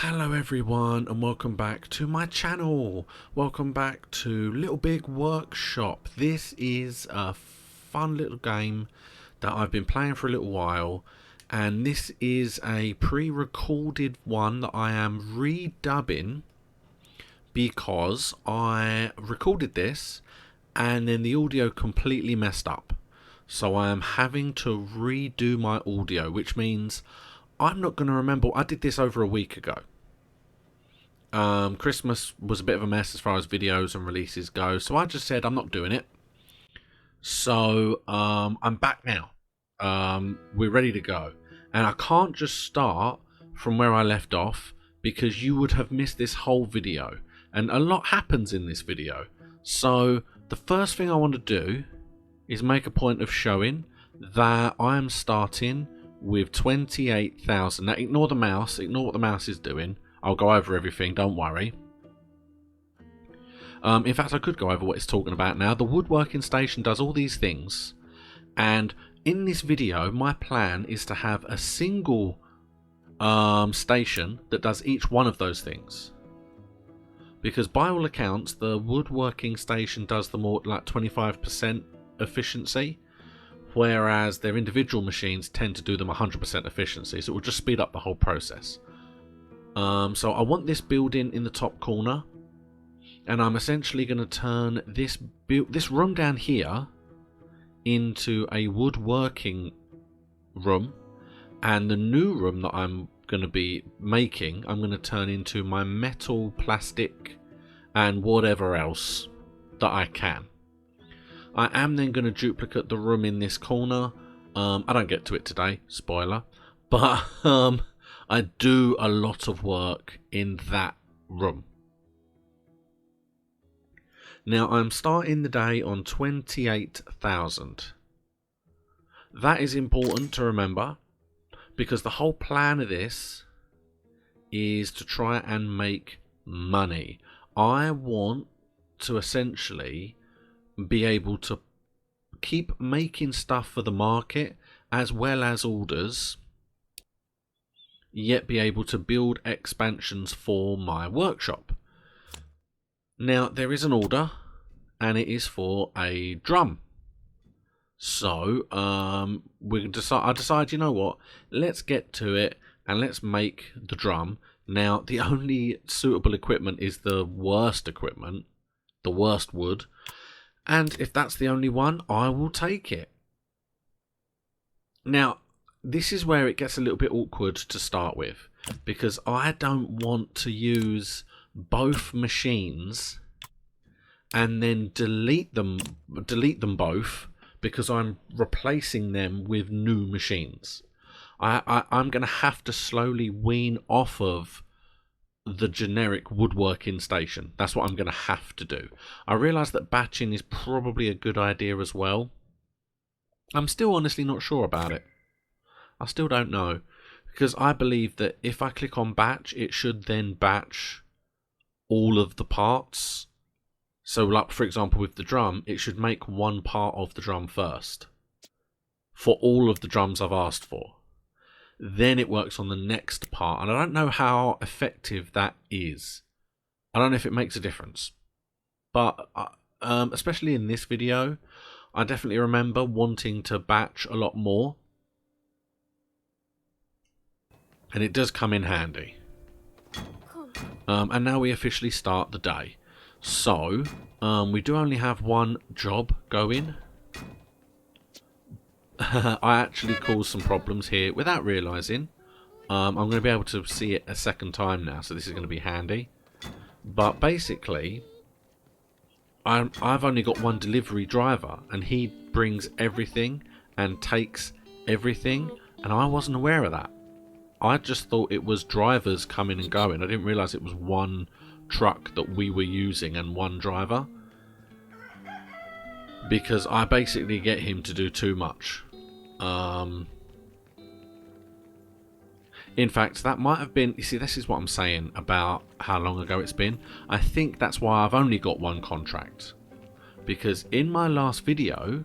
Hello everyone and welcome back to my channel. Welcome back to Little Big Workshop. This is a fun little game that I've been playing for a little while, and this is a pre-recorded one that I am redubbing because I recorded this and then the audio completely messed up. So I am having to redo my audio, which means I'm not going to remember. I did this over a week ago. Christmas was a bit of a mess as far as videos and releases go, so I just said I'm not doing it. So I'm back now. We're ready to go, and I can't just start from where I left off because you would have missed this whole video, and a lot happens in this video. So the first thing I want to do is make a point of showing that I am starting with 28,000. Now ignore the mouse, ignore what the mouse is doing. I'll go over everything, don't worry. In fact, I could go over what it's talking about now. The woodworking station does all these things, and in this video my plan is to have a single station that does each one of those things, because by all accounts the woodworking station does the more like 25% efficiency, whereas their individual machines tend to do them 100% efficiency, so it will just speed up the whole process. So I want this building in the top corner, and I'm essentially going to turn this room down here into a woodworking room, and the new room that I'm going to be making I'm going to turn into my metal, plastic and whatever else that I can. I am then going to duplicate the room in this corner. I don't get to it today, spoiler, but I do a lot of work in that room. Now I'm starting the day on 28,000. That is important to remember, because the whole plan of this is to try and make money. I want to essentially be able to keep making stuff for the market as well as orders, yet be able to build expansions for my workshop. Now there is an order, and it is for a drum. So I decide, you know what, let's get to it and let's make the drum. Now the only suitable equipment is the worst equipment, the worst wood, and if that's the only one, I will take it. Now this is where it gets a little bit awkward to start with, because I don't want to use both machines and then delete them both, because I'm replacing them with new machines. I'm going to have to slowly wean off of the generic woodworking station. That's what I'm going to have to do. I realise that batching is probably a good idea as well. I'm still honestly not sure about it. I still don't know, because I believe that if I click on batch, it should then batch all of the parts. So like for example with the drum, it should make one part of the drum first for all of the drums I've asked for. Then it works on the next part, and I don't know how effective that is. I don't know if it makes a difference, but especially in this video, I definitely remember wanting to batch a lot more, and it does come in handy. And now we officially start the day. So we do only have one job going. I actually caused some problems here without realising. I'm going to be able to see it a second time now, so this is going to be handy. But basically, I've only got one delivery driver, and he brings everything and takes everything, and I wasn't aware of that. I just thought it was drivers coming and going. I didn't realise it was one truck that we were using and one driver, because I basically get him to do too much. In fact, that might have been, you see, this is what I'm saying about how long ago it's been. I think that's why I've only got one contract, because in my last video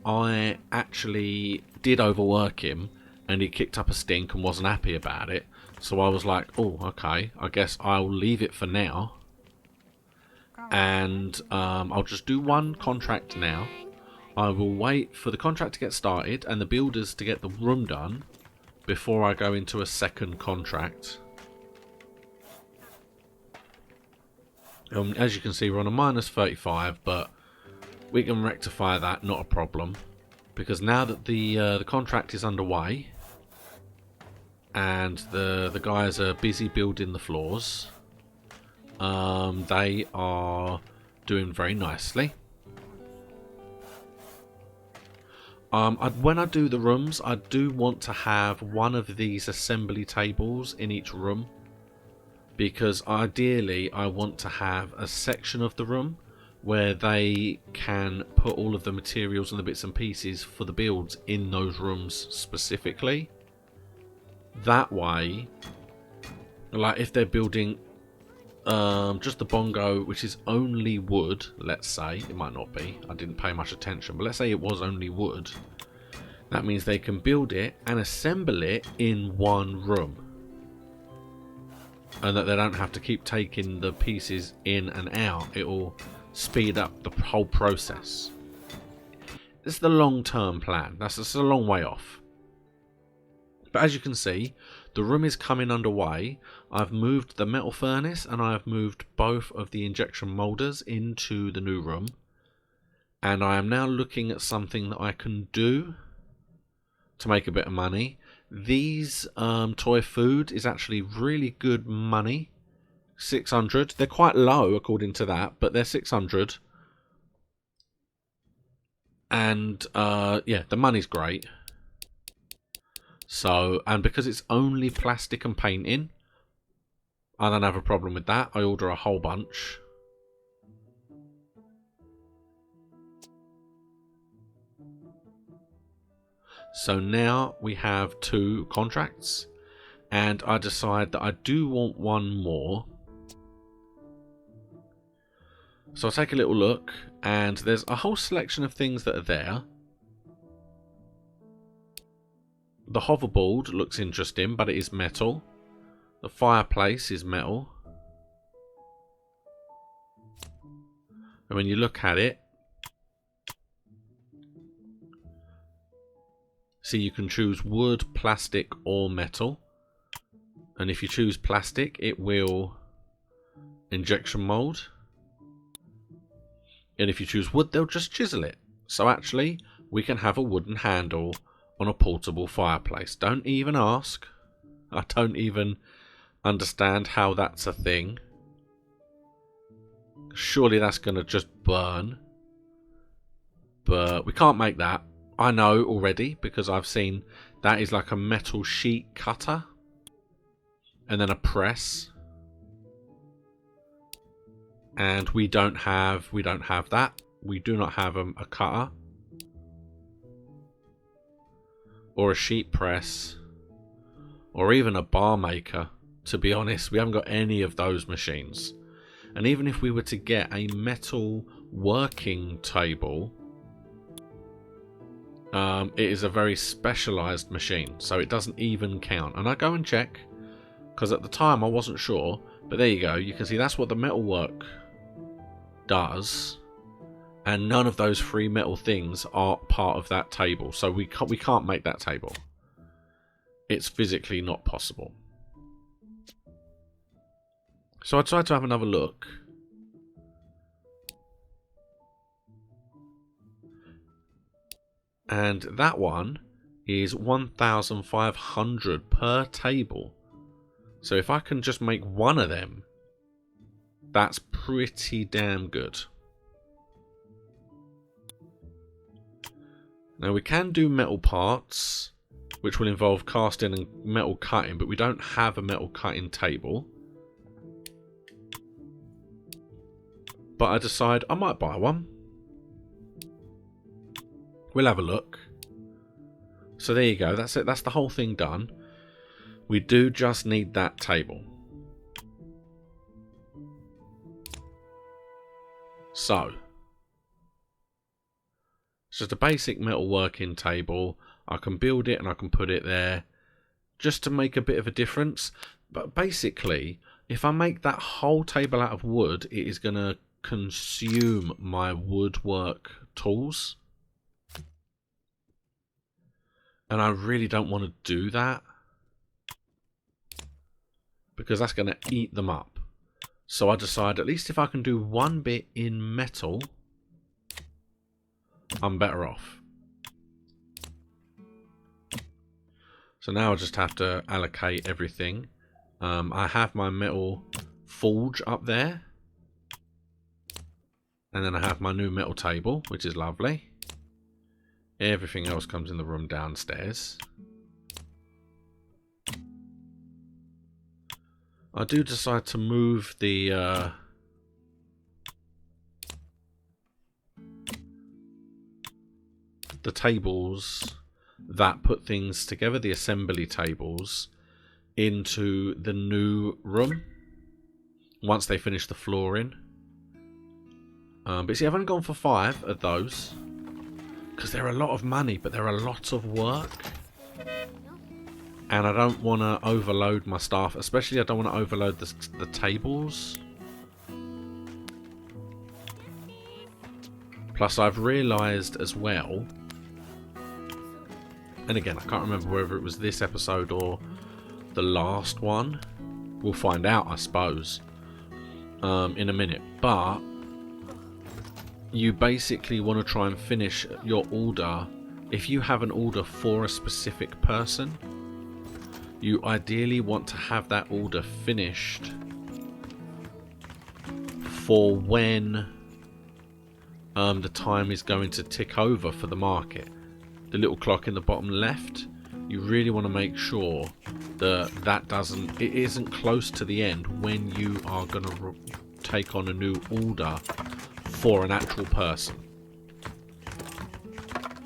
I actually did overwork him and he kicked up a stink and wasn't happy about it. So I was like, oh, okay, I guess I'll leave it for now. And I'll just do one contract now. I will wait for the contract to get started and the builders to get the room done before I go into a second contract. As you can see, we're on a minus 35, but we can rectify that, not a problem. Because now that the contract is underway and the guys are busy building the floors, they are doing very nicely. When I do the rooms, I do want to have one of these assembly tables in each room, because ideally I want to have a section of the room where they can put all of the materials and the bits and pieces for the builds in those rooms specifically. That way, like if they're building just the bongo, which is only wood, let's say, it might not be, I didn't pay much attention, but let's say it was only wood, that means they can build it and assemble it in one room, and that they don't have to keep taking the pieces in and out. It will speed up the whole process. This is the long-term plan. That's a long way off. But as you can see, the room is coming underway. I've moved the metal furnace and I have moved both of the injection moulders into the new room. And I am now looking at something that I can do to make a bit of money. These toy food is actually really good money. 600. They're quite low according to that, but they're 600. And yeah, the money's great. So, and because it's only plastic and painting, I don't have a problem with that. I order a whole bunch. So now we have 2 contracts, and I decide that I do want one more. So I'll take a little look, and there's a whole selection of things that are there. The hoverboard looks interesting, but it is metal. The fireplace is metal. And when you look at it, see, you can choose wood, plastic, or metal. And if you choose plastic, it will injection mold. And if you choose wood, they'll just chisel it. So actually, we can have a wooden handle on a portable fireplace. Don't even ask. I don't even understand how that's a thing. Surely that's going to just burn. But we can't make that. I know already, because I've seen that is like a metal sheet cutter. And then a press. And we don't have that. We do not have a cutter. Or a sheet press. Or even a bar maker. To be honest, we haven't got any of those machines. And even if we were to get a metal working table, it is a very specialised machine, so it doesn't even count. And I go and check, because at the time I wasn't sure, but there you go. You can see that's what the metalwork does, and none of those 3 metal things are part of that table, so we can't make that table. It's physically not possible. So I tried to have another look. And that one is 1,500 per table. So if I can just make one of them, that's pretty damn good. Now we can do metal parts, which will involve casting and metal cutting, but we don't have a metal cutting table. But I decide I might buy one. We'll have a look. So there you go. That's it. That's the whole thing done. We do just need that table. So it's just a basic metal working table. I can build it and I can put it there just to make a bit of a difference. But basically, if I make that whole table out of wood, it is going to consume my woodwork tools. And I really don't want to do that, because that's going to eat them up. So I decided, at least if I can do one bit in metal, I'm better off. So now I just have to allocate everything. I have my metal forge up there. And then I have my new metal table, which is lovely. Everything else comes in the room downstairs. I do decide to move the tables that put things together, the assembly tables, into the new room once they finish the flooring. But see, I've only gone for 5 of those because they're a lot of money, but they're a lot of work. And I don't want to overload my staff, especially I don't want to overload the tables. Plus I've realised as well, and again I can't remember whether it was this episode or the last one. We'll find out, I suppose, in a minute. But you basically want to try and finish your order. If you have an order for a specific person, you ideally want to have that order finished for when the time is going to tick over for the market. The little clock in the bottom left, you really want to make sure that it isn't close to the end when you are going to take on a new order for an actual person.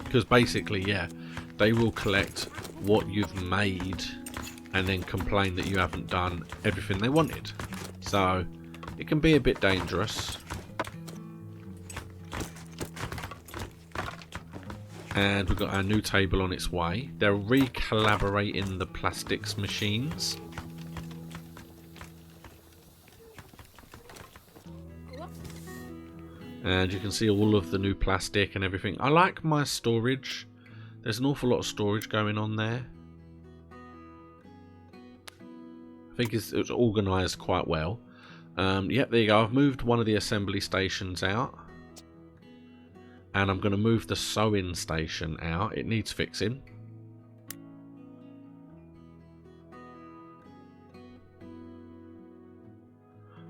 Because basically, yeah, they will collect what you've made and then complain that you haven't done everything they wanted. So it can be a bit dangerous. And we've got our new table on its way. They're recalibrating the plastics machines. And you can see all of the new plastic and everything. I like my storage. There's an awful lot of storage going on there. I think it's organised quite well. Yep, there you go. I've moved one of the assembly stations out. And I'm going to move the sewing station out. It needs fixing.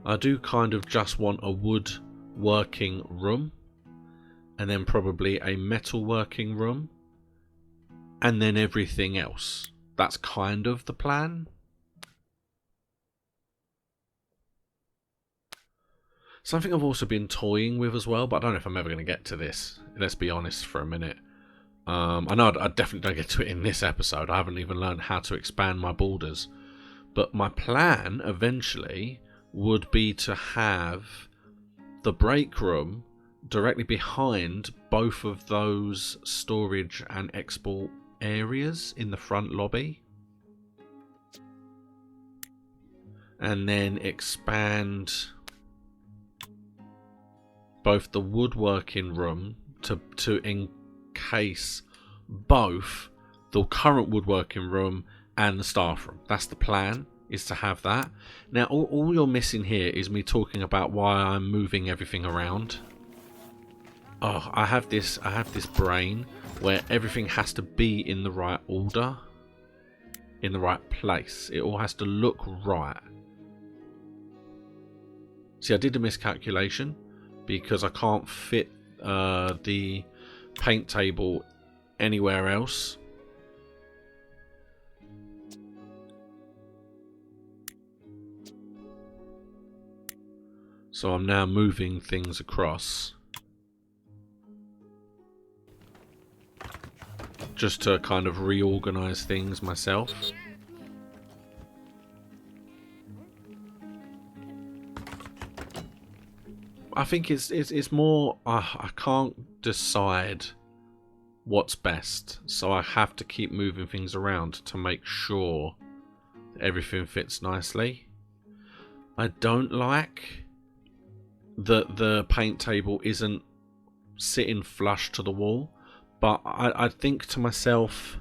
I do kind of just want a wood working room. And then probably a metal working room. And then everything else. That's kind of the plan. Something I've also been toying with as well, but I don't know if I'm ever going to get to this. Let's be honest for a minute. I know I definitely don't get to it in this episode. I haven't even learned how to expand my borders. But my plan eventually would be to have the break room directly behind both of those storage and export areas in the front lobby. And then expand both the woodworking room to encase both the current woodworking room and the staff room. That's the plan, is to have that. Now all you're missing here is me talking about why I'm moving everything around. Oh, I have this brain where everything has to be in the right order, in the right place. It all has to look right. See, I did a miscalculation because I can't fit the paint table anywhere else. So I'm now moving things across just to kind of reorganize things myself. I think it's more I can't decide what's best. So I have to keep moving things around to make sure that everything fits nicely. I don't like that the paint table isn't sitting flush to the wall, but I think to myself,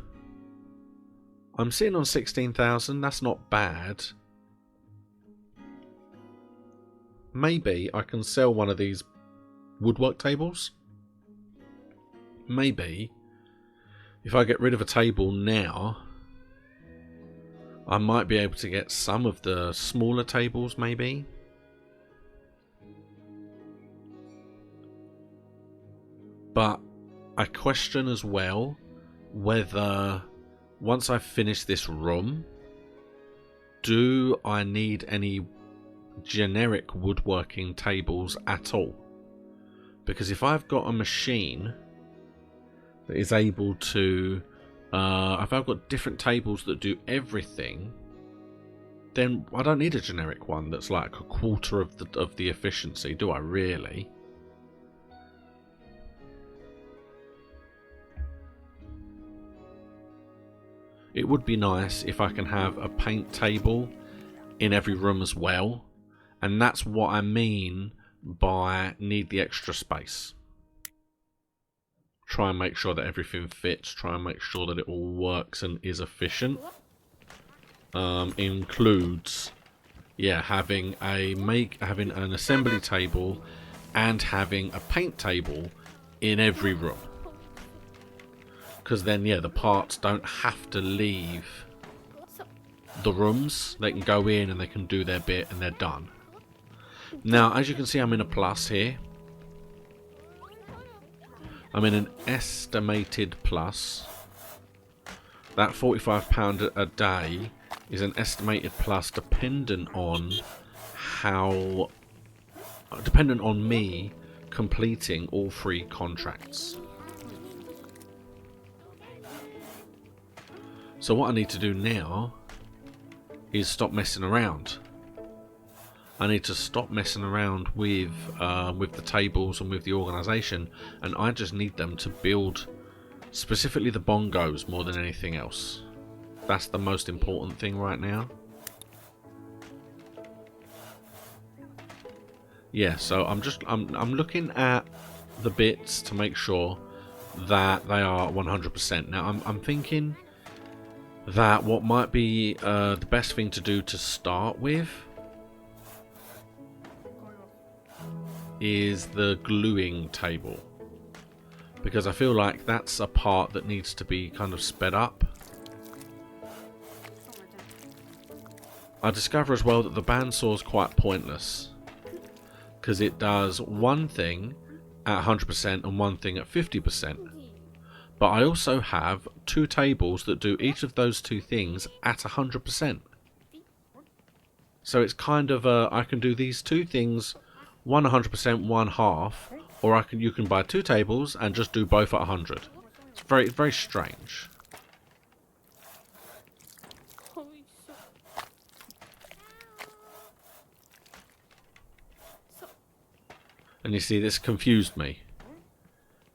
I'm sitting on 16,000, that's not bad. Maybe I can sell one of these woodwork tables. Maybe if I get rid of a table now, I might be able to get some of the smaller tables maybe. But I question as well whether once I've finished this room, do I need any generic woodworking tables at all? Because if I've got a machine that is able to, if I've got different tables that do everything, then I don't need a generic one that's like a quarter of the efficiency, do I really? It would be nice if I can have a paint table in every room as well, and that's what I mean by need the extra space. Try and make sure that everything fits, try and make sure that it all works and is efficient. Includes, yeah, having an assembly table and having a paint table in every room. Because then, yeah, the parts don't have to leave the rooms. They can go in and they can do their bit and they're done. Now, as you can see, I'm in a plus here. I'm in an estimated plus. That £45 a day is an estimated plus dependent on me completing all 3 contracts. So what I need to do now is stop messing around. I need to stop messing around with the tables and with the organisation, and I just need them to build specifically the bongos more than anything else. That's the most important thing right now. Yeah, so I'm looking at the bits to make sure that they are 100%. Now I'm thinking that what might be the best thing to do to start with is the gluing table, because I feel like that's a part that needs to be kind of sped up. I discover as well that the bandsaw is quite pointless, because it does one thing at 100% and one thing at 50%. But I also have 2 tables that do each of those 2 things at 100%. So it's kind of I can do these 2 things, one 100%, one half, or you can buy 2 tables and just do both at 100. It's very, very strange. And you see, this confused me.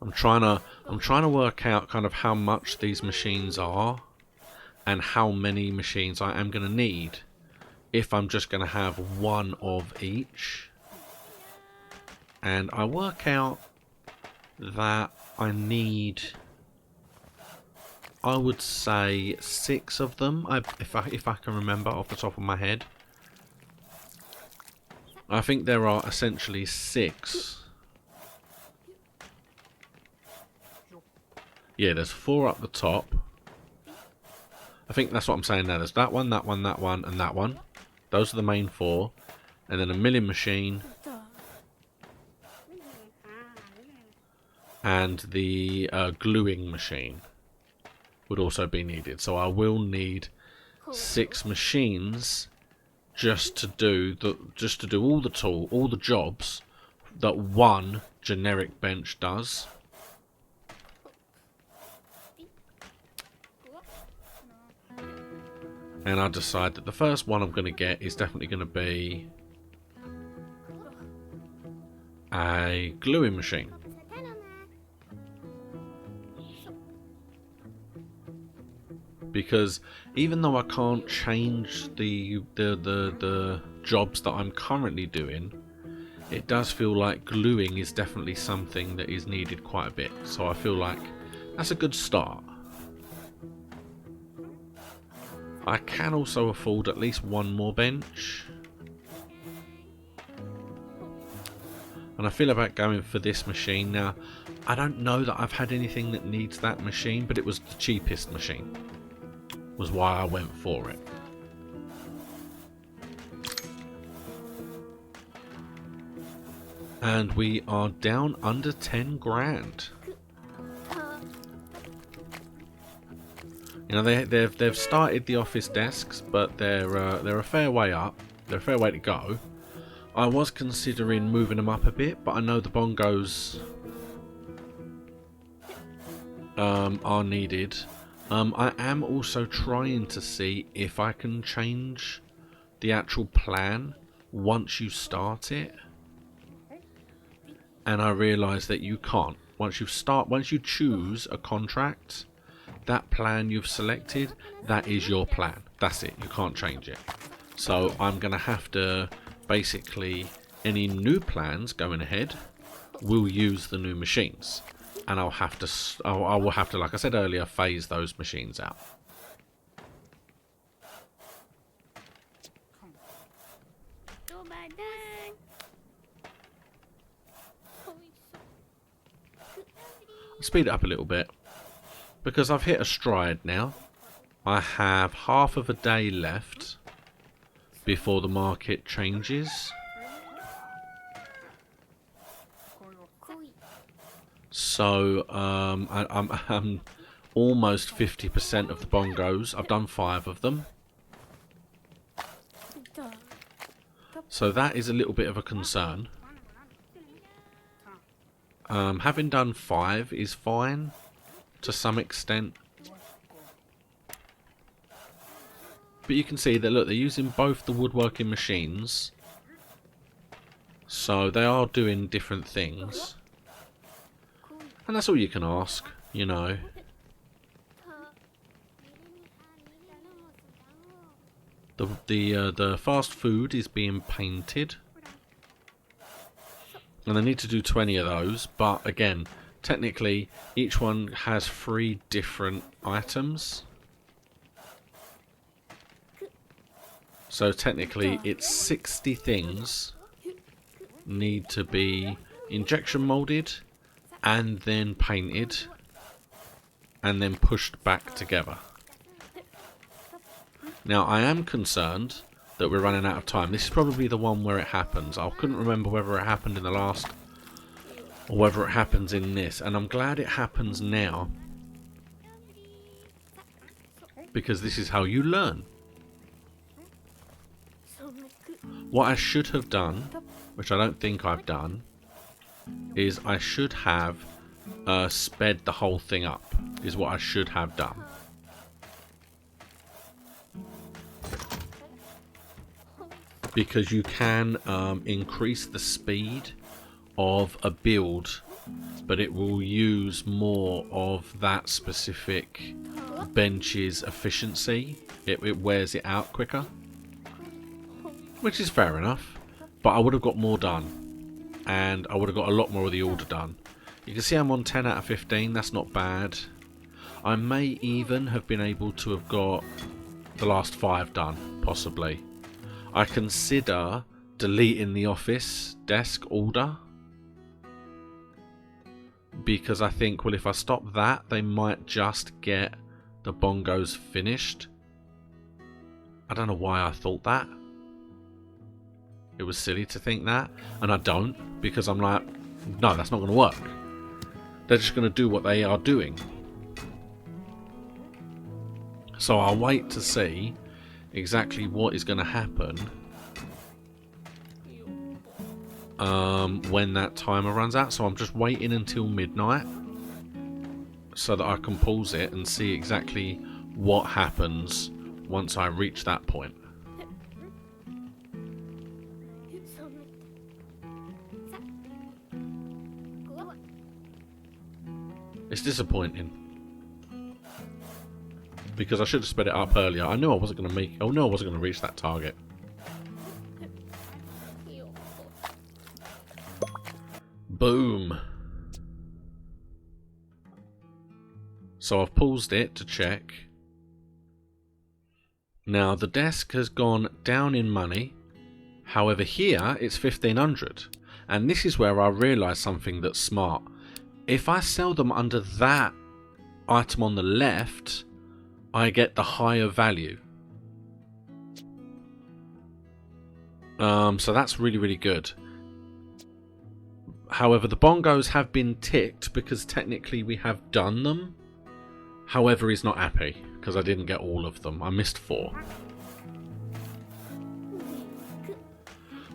I'm trying to work out kind of how much these machines are and how many machines I am going to need if I'm just going to have one of each. And I work out that I need, I would say, 6 of them, if I can remember off the top of my head. I think there are essentially 6. Yeah, there's 4 up the top. I think that's what I'm saying now. There's that one, that one, that one, and that one. Those are the main 4. And then a milling machine. And the gluing machine would also be needed. So I will need 6 machines just to do all the jobs that one generic bench does. And I decide that the first one I'm going to get is definitely going to be a gluing machine. because even though I can't change the jobs that I'm currently doing, it does feel like gluing is definitely something that is needed quite a bit. So I feel like that's a good start. I can also afford at least one more bench. And I feel about going for this machine. Now, I don't know that I've had anything that needs that machine, but it was the cheapest machine. Was why I went for it. And we are down under 10 grand. You know, they've started the office desks, but they're a fair way up. They're a fair way to go. I was considering moving them up a bit, but I know the bongos are needed. I am also trying to see if I can change the actual plan once you start it. And I realise that you can't. Once you choose a contract, that plan you've selected, that is your plan. That's it. You can't change it. So I'm going to have to basically, any new plans going ahead will use the new machines. And I will have to, like I said earlier, phase those machines out. I'll speed it up a little bit because I've hit a stride now. I have half of a day left before the market changes. So I'm almost 50% of the bongos. I've done 5 of them. So that is a little bit of a concern. Having done 5 is fine to some extent. But you can see that, look, they're using both the woodworking machines. So they are doing different things. And that's all you can ask, you know. The fast food is being painted. And they need to do 20 of those. But again, technically, each one has 3 different items. So technically, it's 60 things need to be injection molded and then painted and then pushed back together. Now, I am concerned that we're running out of time. This is probably the one where it happens. I couldn't remember whether it happened in the last or whether it happens in this, and I'm glad it happens now because this is how you learn. What I should have done, which I don't think I've done, is I should have sped the whole thing up, is what I should have done. Because you can increase the speed of a build, but it will use more of that specific bench's efficiency. It wears it out quicker. Which is fair enough, but I would have got more done, and I would have got a lot more of the order done. You can see I'm on 10 out of 15, that's not bad. I may even have been able to have got the last 5 done, possibly. I consider deleting the office desk order, because I think, well, if I stop that, they might just get the bongos finished. I don't know why I thought that. It was silly to think that, and I don't, because I'm like, no, that's not going to work. They're just going to do what they are doing. So I'll wait to see exactly what is going to happen when that timer runs out. So I'm just waiting until midnight so that I can pause it and see exactly what happens once I reach that point. It's disappointing. because I should have sped it up earlier. I knew I wasn't going to make... Oh, no, I wasn't going to reach that target. Boom. So I've paused it to check. Now, the desk has gone down in money. However, here, it's 1,500. And this is where I realise something that's smart. If I sell them under that item on the left, I get the higher value. So that's really, really good. However, the bongos have been ticked because technically we have done them. However, he's not happy because I didn't get all of them. I missed 4.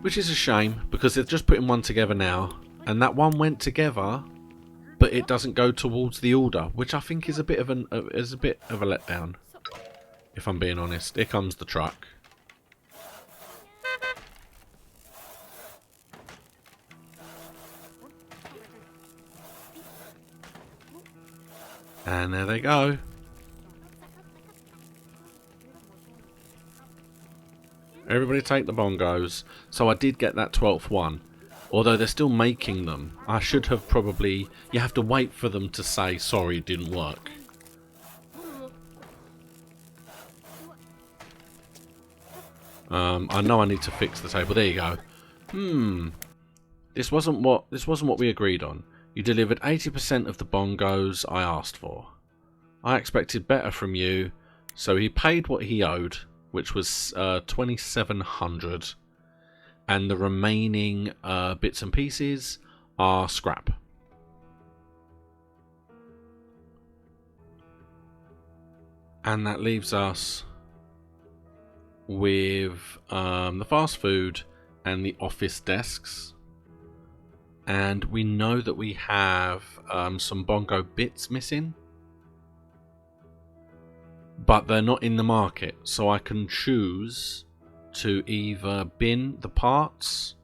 Which is a shame because they're just putting one together now. And that one went together, but it doesn't go towards the order, which I think is a bit of a letdown. If I'm being honest. Here comes the truck. And there they go. Everybody take the bongos. So I did get that 12th one. Although they're still making them. I should have probably... You have to wait for them to say, sorry, it didn't work. I know I need to fix the table. There you go. This wasn't what we agreed on. You delivered 80% of the bongos I asked for. I expected better from you, so he paid what he owed, which was 2,700, and the remaining bits and pieces are scrap. And that leaves us with the fast food and the office desks. And we know that we have some bongo bits missing, but they're not in the market, so I can choose to either bin the parts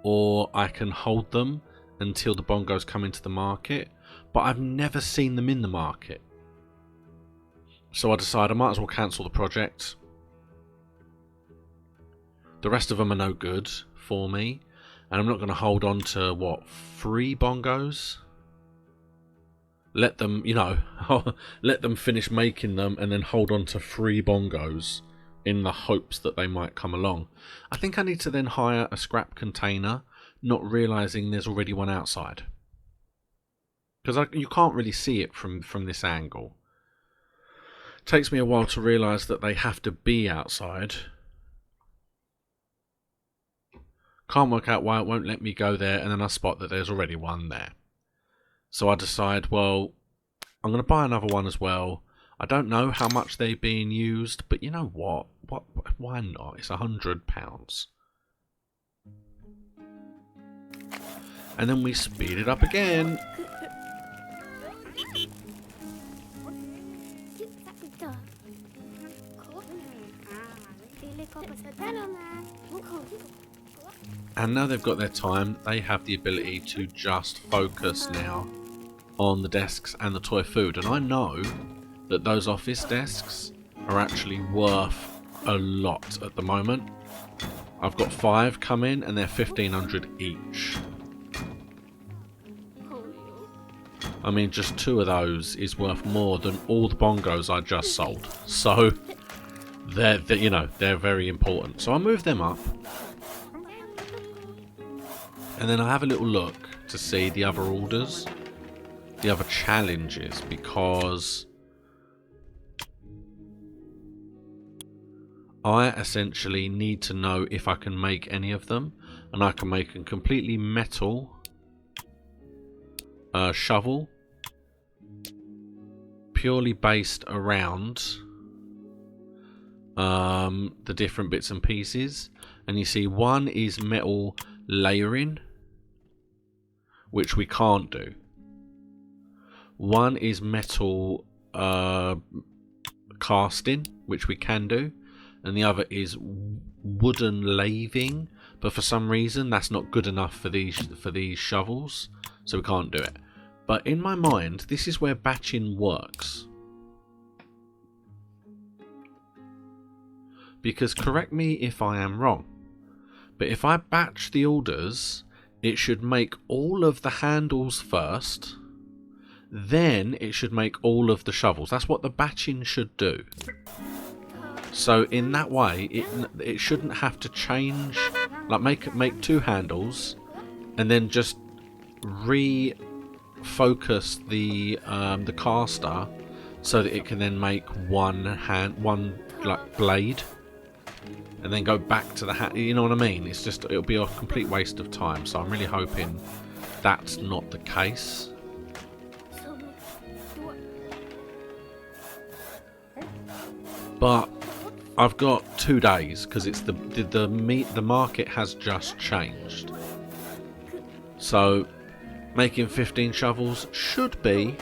or I can hold them until the bongos come into the market, but I've never seen them in the market. So I decided I might as well cancel the project. The rest of them are no good for me. And I'm not going to hold on to, what, 3 bongos? Let them, you know, let them finish making them and then hold on to 3 bongos in the hopes that they might come along. I think I need to then hire a scrap container, not realising there's already one outside. Because you can't really see it from this angle. It takes me a while to realise that they have to be outside. Can't work out why it won't let me go there, and then I spot that there's already one there. So I decide, well, I'm going to buy another one as well. I don't know how much they're being used, but you know what? Why not? It's £100. And then we speed it up again. And now they've got their time, they have the ability to just focus now on the desks and the toy food. And I know that those office desks are actually worth a lot at the moment. I've got 5 come in and they're 1,500 each. I mean, just 2 of those is worth more than all the bongos I just sold. So they're you know, they're very important. So I move them up. And then I have a little look to see the other orders, the other challenges, because I essentially need to know if I can make any of them. And I can make a completely metal shovel, purely based around the different bits and pieces. And you see, one is metal layering, which we can't do. One is metal casting, which we can do, and the other is wooden laving, but for some reason that's not good enough for these shovels, so we can't do it. But in my mind, this is where batching works. Because correct me if I am wrong, but if I batch the orders, it should make all of the handles first, then it should make all of the shovels. That's what the batching should do. So in that way, it shouldn't have to change, like make 2 handles, and then just refocus the caster so that it can then make one like blade, and then go back to the hand. You know what I mean? It'll be a complete waste of time. So I'm really hoping that's not the case. But I've got 2 days because it's the market has just changed. So making 15 shovels should be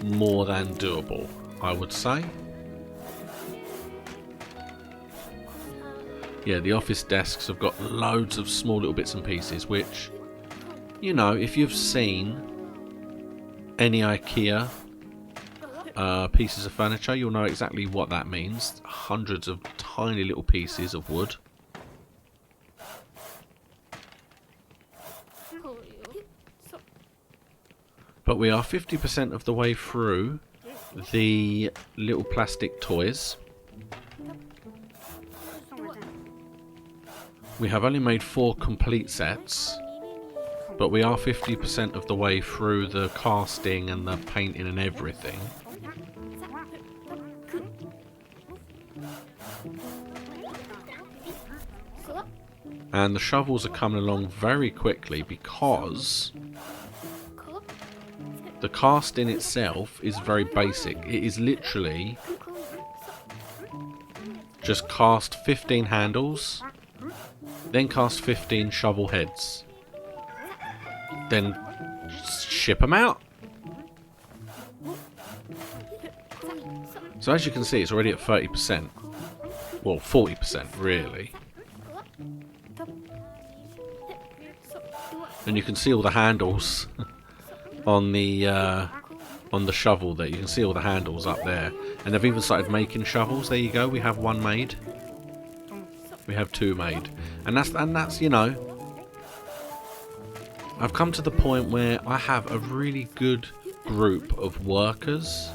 more than doable, I would say. Yeah, the office desks have got loads of small little bits and pieces, which, you know, if you've seen any IKEA pieces of furniture, you'll know exactly what that means. Hundreds of tiny little pieces of wood. But we are 50% of the way through the little plastic toys. We have only made 4 complete sets, but we are 50% of the way through the casting and the painting and everything. And the shovels are coming along very quickly because the casting itself is very basic. It is literally just cast 15 handles, then cast 15 shovel heads, then ship them out. So as you can see, it's already at 30%. Well, 40% really. And you can see all the handles on the shovel there. You can see all the handles up there. And they've even started making shovels. There you go. We have 1 made. We have 2 made. And that's, you know, I've come to the point where I have a really good group of workers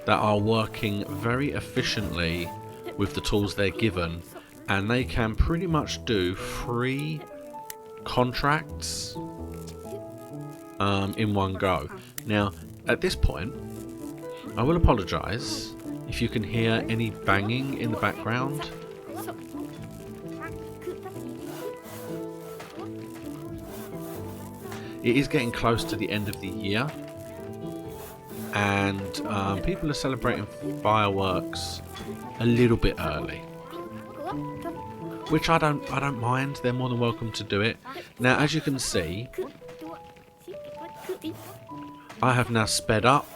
that are working very efficiently with the tools they're given, and they can pretty much do 3 contracts in one go. Now, at this point, I will apologise if you can hear any banging in the background. It is getting close to the end of the year, and people are celebrating fireworks a little bit early, which I don't mind. They're more than welcome to do it. Now, as you can see, I have now sped up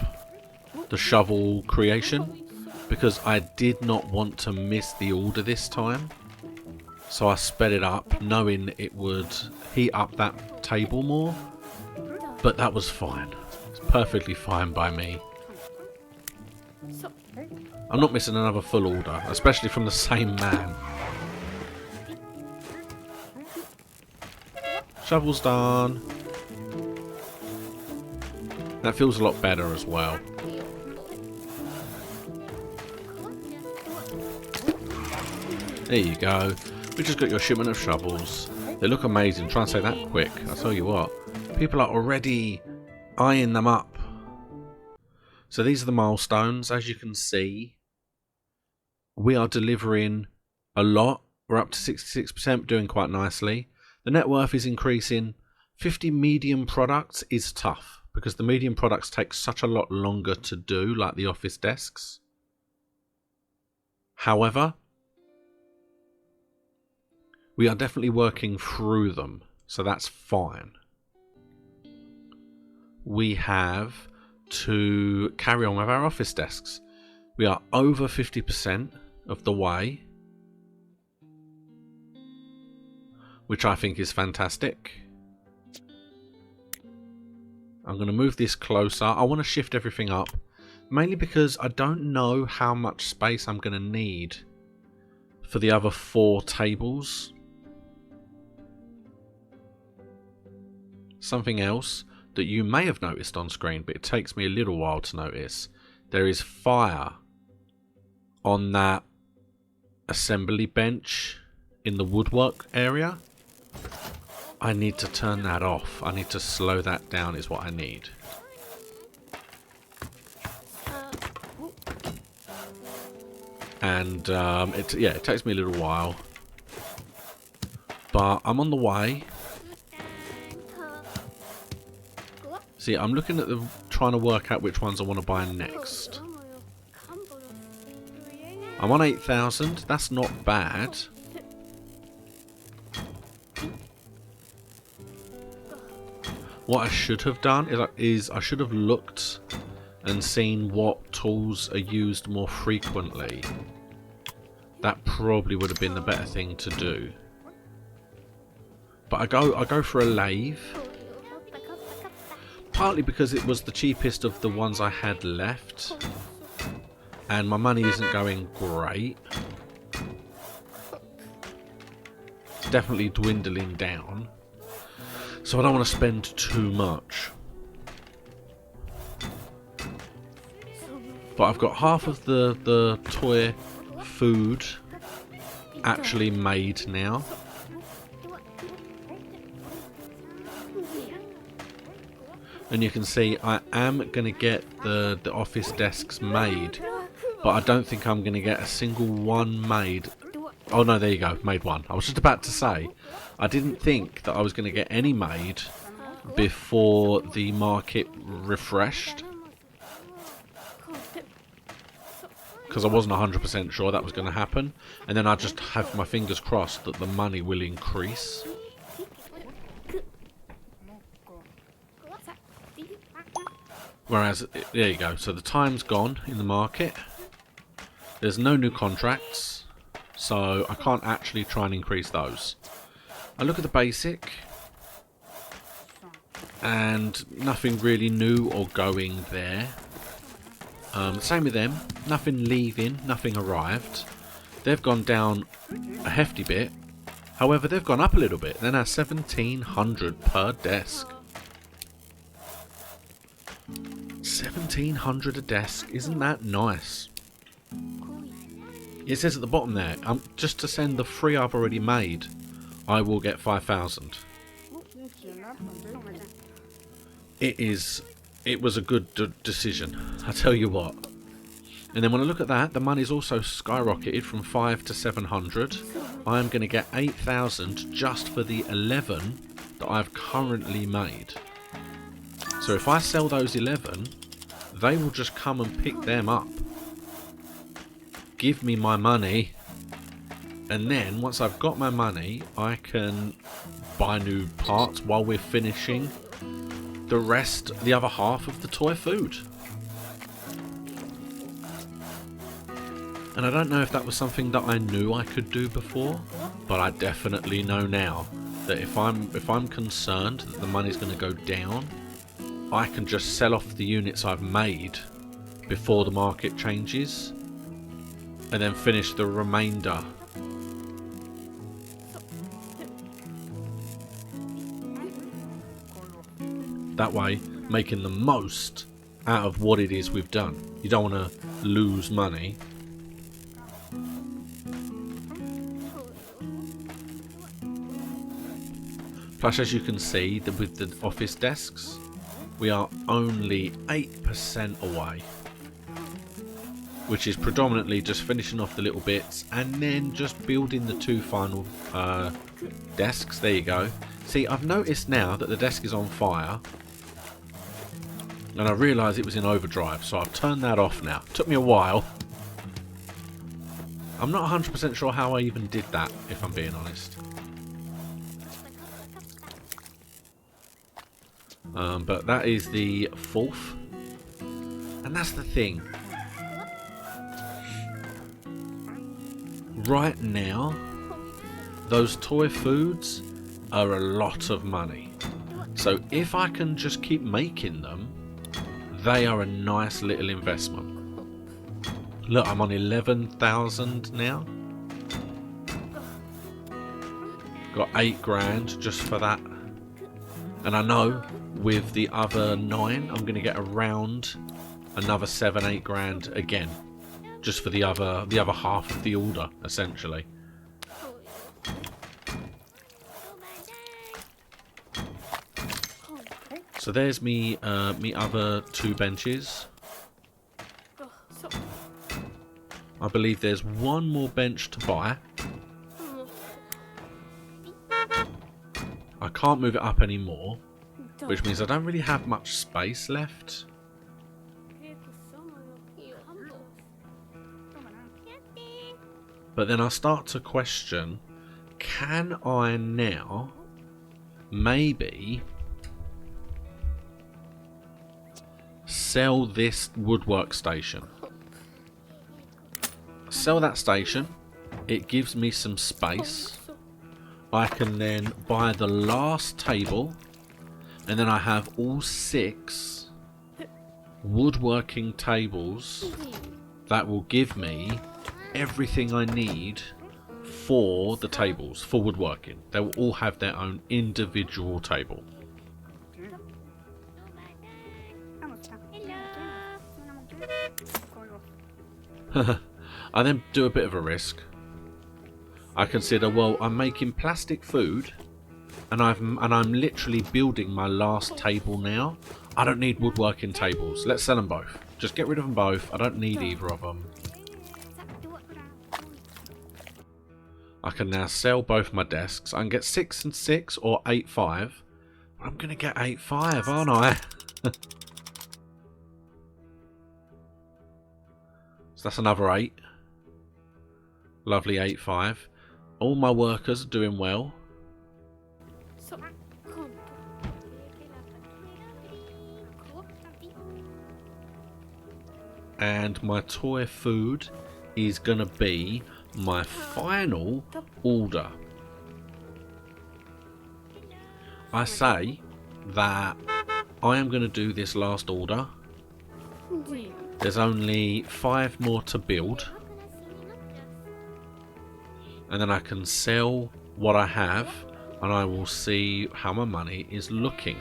the shovel creation because I did not want to miss the order this time. So I sped it up knowing it would heat up that table more, but that was fine. It's perfectly fine by me. I'm not missing another full order, especially from the same man. Shovel's done. That feels a lot better as well. There you go. We just got your shipment of shovels. They look amazing. Try and say that quick. I'll tell you what. People are already eyeing them up. So these are the milestones. As you can see, we are delivering a lot. We're up to 66%, doing quite nicely. The net worth is increasing. 50 medium products is tough because the medium products take such a lot longer to do, like the office desks. However, we are definitely working through them, so that's fine. We have to carry on with our office desks. We are over 50% of the way, which I think is fantastic. I'm going to move this closer. I want to shift everything up Mainly because I don't know how much space I'm going to need for the other 4 tables. Something else that you may have noticed on screen, but it takes me a little while to notice. There is fire on that assembly bench in the woodwork area. I need to turn that off. I need to slow that down is what I need. And it takes me a little while, but I'm on the way. See, I'm looking at trying to work out which ones I want to buy next. I'm on 8,000. That's not bad. What I should have done is I should have looked and seen what tools are used more frequently. That probably would have been the better thing to do. But I go for a lathe. Partly because it was the cheapest of the ones I had left. And my money isn't going great. It's definitely dwindling down. So I don't want to spend too much. But I've got half of the toy food actually made now. And you can see I am going to get the office desks made, but I don't think I'm going to get a single one made. Oh no, there you go, made one. I was just about to say, I didn't think that I was going to get any made before the market refreshed. Because I wasn't 100% sure that was going to happen. And then I just have my fingers crossed that the money will increase. Whereas, there you go, so the time's gone in the market. There's no new contracts, so I can't actually try and increase those. I look at the basic, and nothing really new or going there. Same with them, nothing leaving, nothing arrived. They've gone down a hefty bit, however they've gone up a little bit. They're now 1,700 per desk. 1,700 a desk, isn't that nice? It says at the bottom there, just to send the 3 I've already made, I will get 5,000. It was a good decision, I tell you what. And then when I look at that, the money's also skyrocketed from 5 to 700. I am going to get 8,000 just for the 11 that I've currently made. So if I sell those 11, they will just come and pick them up. Give me my money. And then, once I've got my money, I can buy new parts while we're finishing the other half of the toy food. And I don't know if that was something that I knew I could do before, but I definitely know now that if I'm concerned that the money's going to go down, I can just sell off the units I've made before the market changes and then finish the remainder. That way, making the most out of what it is we've done. You don't want to lose money. Plus, as you can see, with the office desks, we are only 8% away, which is predominantly just finishing off the little bits and then just building the 2 final desks. There you go. See, I've noticed now that the desk is on fire, and I realised it was in overdrive, so I've turned that off now. It took me a while. I'm not 100% sure how I even did that, if I'm being honest. But that is the 4th. And that's the thing. Right now, those toy foods are a lot of money. So if I can just keep making them, they are a nice little investment. Look, I'm on 11,000 now. Got 8 grand just for that. And I know with the other 9, I'm going to get around another 7-8 grand again. Just for the other half of the order, essentially. So there's me other 2 benches. I believe there's one more bench to buy. I can't move it up anymore, which means I don't really have much space left. But then I start to question, can I now maybe sell this woodwork station? Sell that station, it gives me some space. I can then buy the last table, and then I have all 6 woodworking tables that will give me everything I need for the tables, for woodworking. They will all have their own individual table. I then do a bit of a risk. I consider, well, I'm making plastic food, and I'm literally building my last table now. I don't need woodworking tables. Let's sell them both. Just get rid of them both. I don't need either of them. I can now sell both my desks. I can get 6 and 6 or 8-5. I'm gonna get 8-5, aren't I? So that's another 8. Lovely 8-5. All my workers are doing well. And my toy food is going to be my final order. I say that I am going to do this last order. There's only 5 more to build. And then I can sell what I have, and I will see how my money is looking.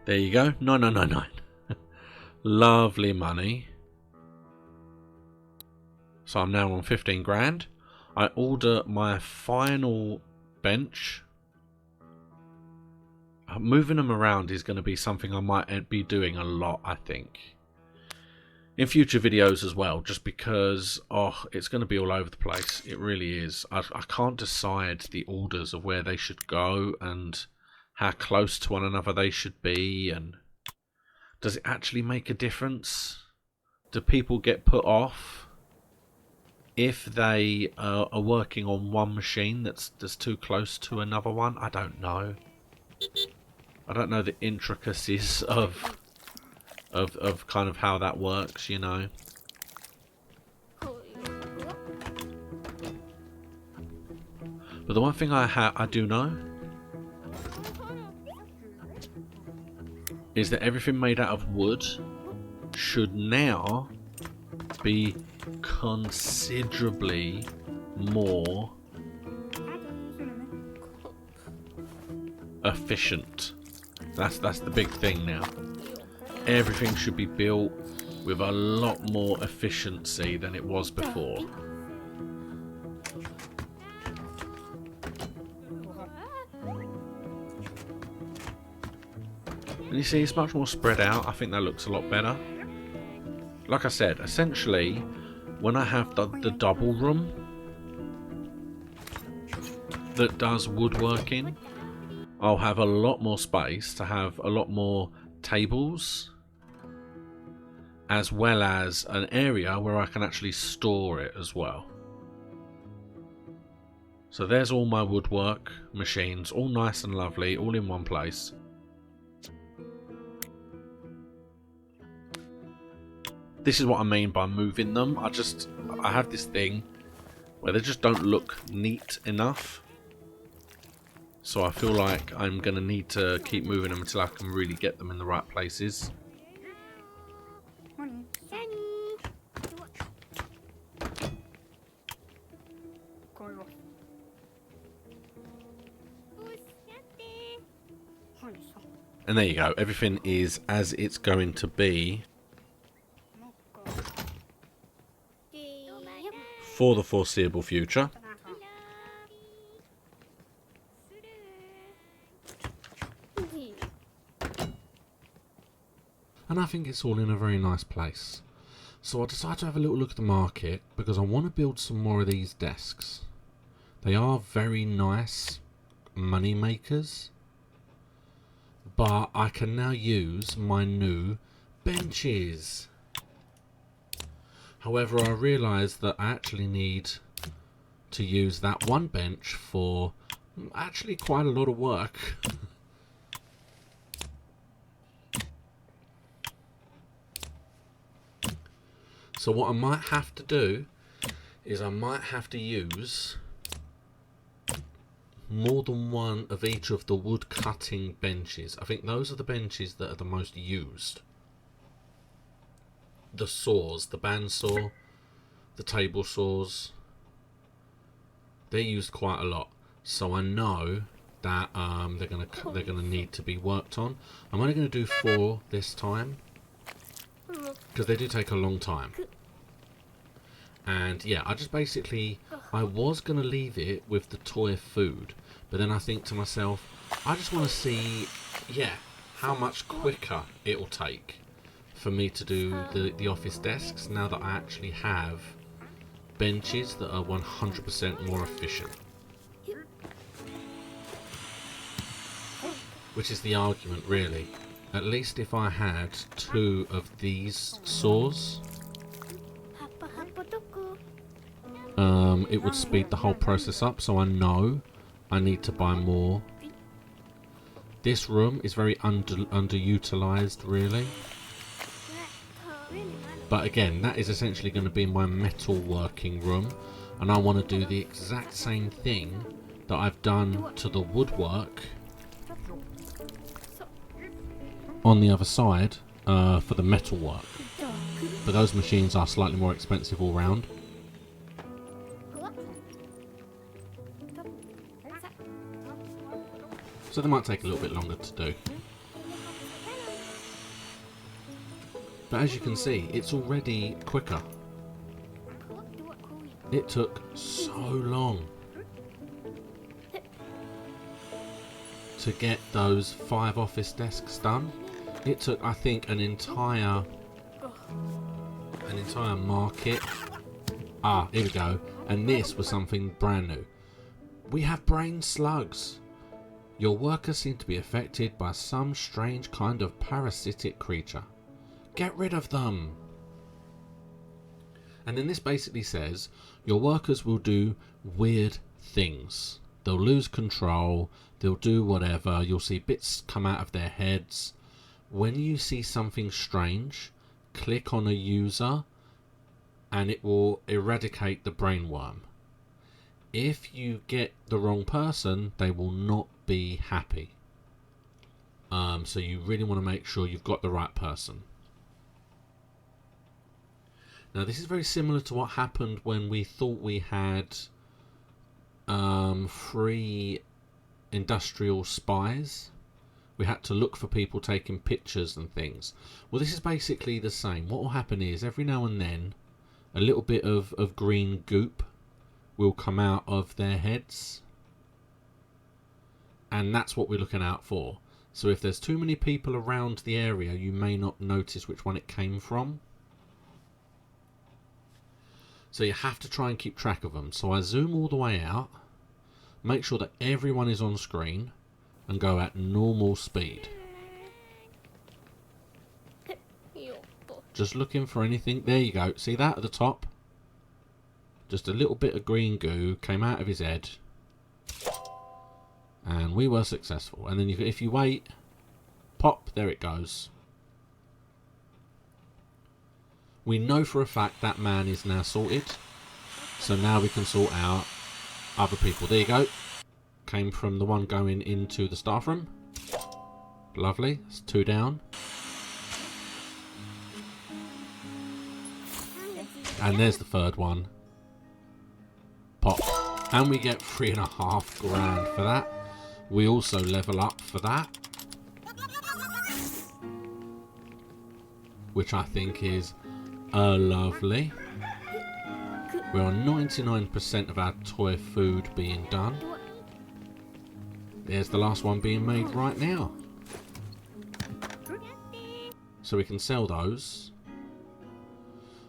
There you go. 9999. Lovely money. So I'm now on 15 grand. I order my final bench. Moving them around is going to be something I might be doing a lot, I think. In future videos as well, just because, it's going to be all over the place. It really is. I can't decide the orders of where they should go and how close to one another they should be. And does it actually make a difference? Do people get put off if they are working on one machine that's too close to another one? I don't know. I don't know the intricacies of kind of how that works, you know. But the one thing I do know is that everything made out of wood should now be considerably more efficient. That's the big thing now. Everything should be built with a lot more efficiency than it was before. And you see, it's much more spread out. I think that looks a lot better. Like I said, essentially, when I have the double room that does woodworking, I'll have a lot more space to have a lot more tables, as well as an area where I can actually store it as well. So there's all my woodwork machines, all nice and lovely, all in one place. This is what I mean by moving them. I have this thing where they just don't look neat enough. So I feel like I'm going to need to keep moving them until I can really get them in the right places. And there you go. Everything is as it's going to be for the foreseeable future. And I think it's all in a very nice place. So I decided to have a little look at the market because I want to build some more of these desks. They are very nice money makers. But I can now use my new benches. However, I realised that I actually need to use that one bench for actually quite a lot of work. So what I might have to do is I might have to use more than one of each of the wood cutting benches. I think those are the benches that are the most used. The saws, the bandsaw, the table saws, they're used quite a lot. So I know that they're gonna need to be worked on. I'm only gonna do 4 this time because they do take a long time. And yeah, I was going to leave it with the toy food. But then I think to myself, I just want to see, yeah, how much quicker it will take for me to do the office desks now that I actually have benches that are 100% more efficient. Which is the argument, really. At least if I had 2 of these saws, it would speed the whole process up, so I know I need to buy more. This room is very underutilized, really. But again, that is essentially going to be my metal working room, and I want to do the exact same thing that I've done to the woodwork on the other side for the metal work. But those machines are slightly more expensive all round. So they might take a little bit longer to do. But as you can see, it's already quicker. It took so long to get those 5 office desks done. It took, I think, an entire market. Ah, here we go. And this was something brand new. We have brain slugs. Your workers seem to be affected by some strange kind of parasitic creature. Get rid of them. And then this basically says your workers will do weird things. They'll lose control. They'll do whatever. You'll see bits come out of their heads. When you see something strange, click on a user and it will eradicate the brainworm. If you get the wrong person, they will not be happy. So you really want to make sure you've got the right person. Now this is very similar to what happened when we thought we had free industrial spies. We had to look for people taking pictures and things. Well, this is basically the same. What will happen is every now and then a little bit of green goop will come out of their heads, and that's what we're looking out for. So if there's too many people around the area, you may not notice which one it came from. So you have to try and keep track of them. So I zoom all the way out, make sure that everyone is on screen, and go at normal speed. Just looking for anything. There you go. See that at the top? Just a little bit of green goo came out of his head. And we were successful. And then if you wait, pop, there it goes. We know for a fact that man is now sorted. So now we can sort out other people. There you go. came from the one going into the staff room. Lovely. It's 2 down. And there's the 3rd one. Pop. And we get 3.5 grand for that. We also level up for that, which I think is lovely. We're on 99% of our toy food being done. There's the last one being made right now. So we can sell those.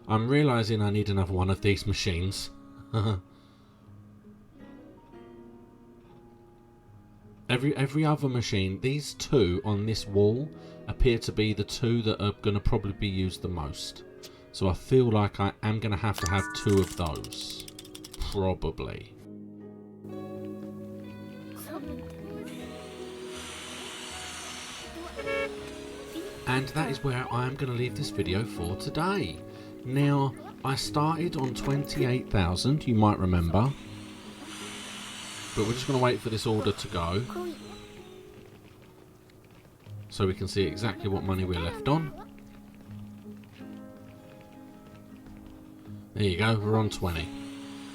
I'm realising I need another one of these machines. Every other machine, these 2 on this wall appear to be the 2 that are going to probably be used the most. So I feel like I am going to have 2 of those. Probably. And that is where I am going to leave this video for today. Now, I started on 28,000, you might remember. But we're just going to wait for this order to go, so we can see exactly what money we're left on. There you go, we're on 20.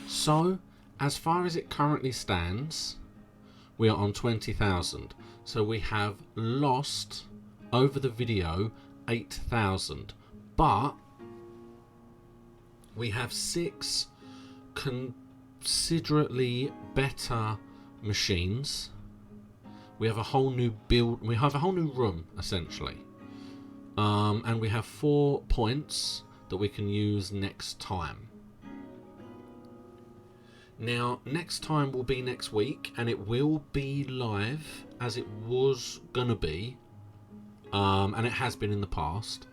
So, as far as it currently stands, we are on 20,000. So we have lost, over the video, 8,000. But we have 6 considerably better machines. We have a whole new build. We have a whole new room, essentially. And we have 4 points that we can use next time. Now, next time will be next week, and it will be live as it was gonna be, and it has been in the past.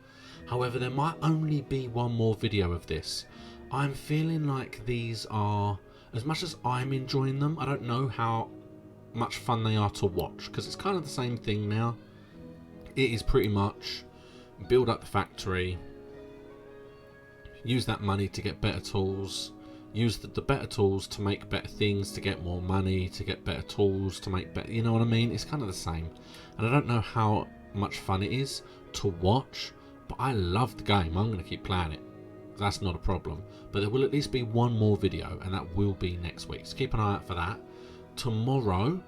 However, there might only be one more video of this. I'm feeling like these are, as much as I'm enjoying them, I don't know how much fun they are to watch, because it's kind of the same thing now. It is pretty much build up the factory, use that money to get better tools, use the better tools to make better things, to get more money, to get better tools, to make better, you know what I mean? It's kind of the same. And I don't know how much fun it is to watch, but I love the game. I'm going to keep playing it. That's not a problem. But there will at least be one more video, and that will be next week. So keep an eye out for that. Tomorrow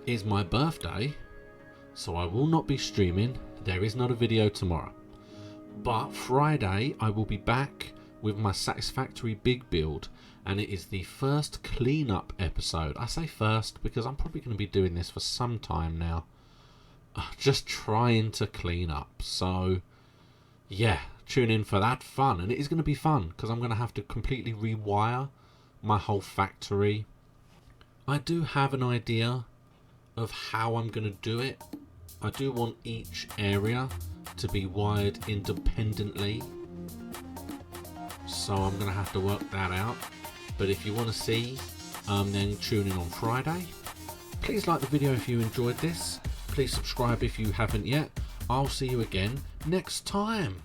is my birthday, so I will not be streaming. There is not a video tomorrow. But Friday, I will be back with my Satisfactory big build, and it is the first cleanup episode. I say first because I'm probably going to be doing this for some time now. Just trying to clean up. So, yeah, tune in for that fun. And it is going to be fun because I'm going to have to completely rewire my whole factory. I do have an idea of how I'm going to do it. I do want each area to be wired independently, so I'm going to have to work that out. But if you want to see, then tune in on Friday. Please like the video if you enjoyed this. Please subscribe if you haven't yet. I'll see you again next time.